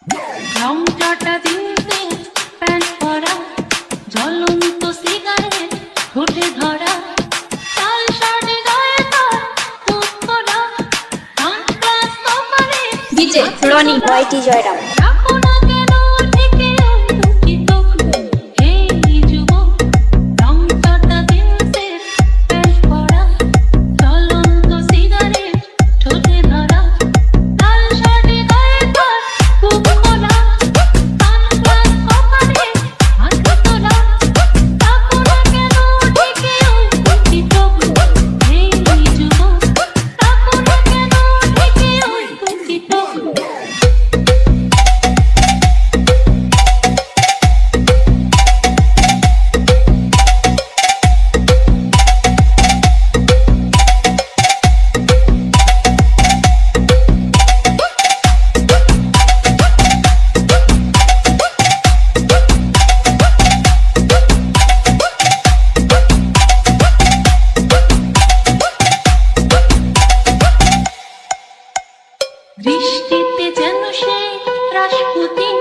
রংটা দিনতে প্যান্ট পরা, জ্বলন্ত সিগারেট ঠোঁটে ধরা, লাল শাড়ি গায়ে তার বুক ভরা, সানগ্লাস কপালে ডিজে রনি ওয়াইটি জয়রাম। রাখো না কেন ঢেকে ওই দুটি চোখ, হে যুবক, রংটা দিনতে প্যান্ট পরা, জ্বলন্ত সিগারেট ঠোঁটে ধরা, লাল শাড়ি গায়ে তার বুক ভরা, সানগ্লাস কপালে হাতে তোলা, রাখো না কেন ঢেকে ওই দুটি চোখ, হে যুবক, রাখো না কেন ঢেকে ওই দুটি চোখ। বৃষ্টিতে যেন সেই রাসপুতিন,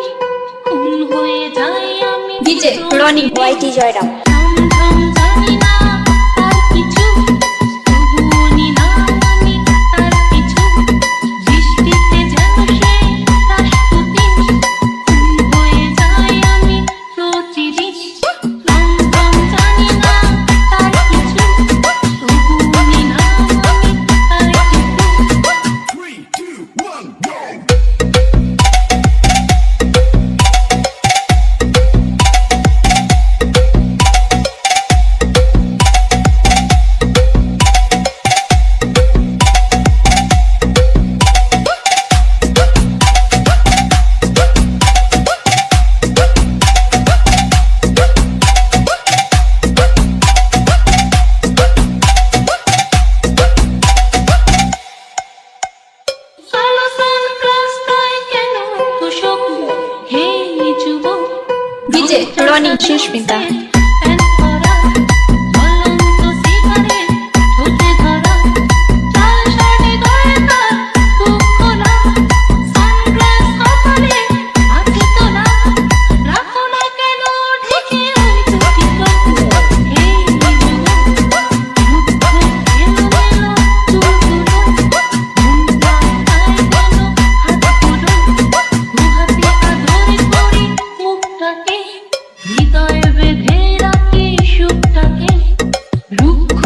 খুন হয়ে যাই আমি ডিজে রনি ওয়াইটি জয়রাম। ঝমঝম জানি না তার কিছু, তবুও নিলাম আমি তার পিছু। বৃষ্টিতে যেন সেই রাসপুতিন, খুন হয়ে যাই আমি প্রতিদিন। ঝমঝম জানি না তার কিছু, তবুও নিলাম আমি তার পিছু। 3, 2, 1, go! কালো সানগ্লাসটায় কেন এত শোক, হে যুবক, ডিজে রনি সুস্মিতা। প্যান্ট পরা, জ্বলন্ত সিগারেট ঠোঁটে ধরা, লাল শাড়ি গায়ে তার বুক খোলা, সানগ্লাস কপালে হাতে তোলা, রাখো না কেন ঢেকে ওই দুটি চোখ, হে যুবক, মুগ্ধ এলোমেলো চুলগুলো, মনটা চায় যেন হাতগুলো, দুহাতে আদর করি মুখটাকে, হৃদয়ে বেঁধে রাখি সুখটাকে, রুক্ষ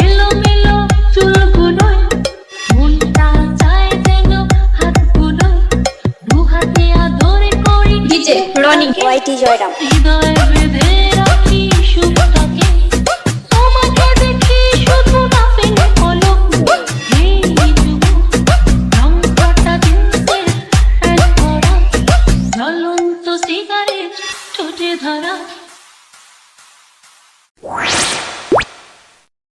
এলোমেলো চুলগুলোয়, মনটা চায় যেন হাতগুলো, দুহাতে আদর করি ডিজে রনি ওয়াইটি জয়রাম। হৃদয়ে বেঁধে রাখি সুখটাকে, তোমাকে দেখি শুধু না পেলে পলক, হে যুবক, রংটা জিন্সের প্যান্ট পরা, জ্বলন্ত সিগারেট ঠোঁটে ধরা।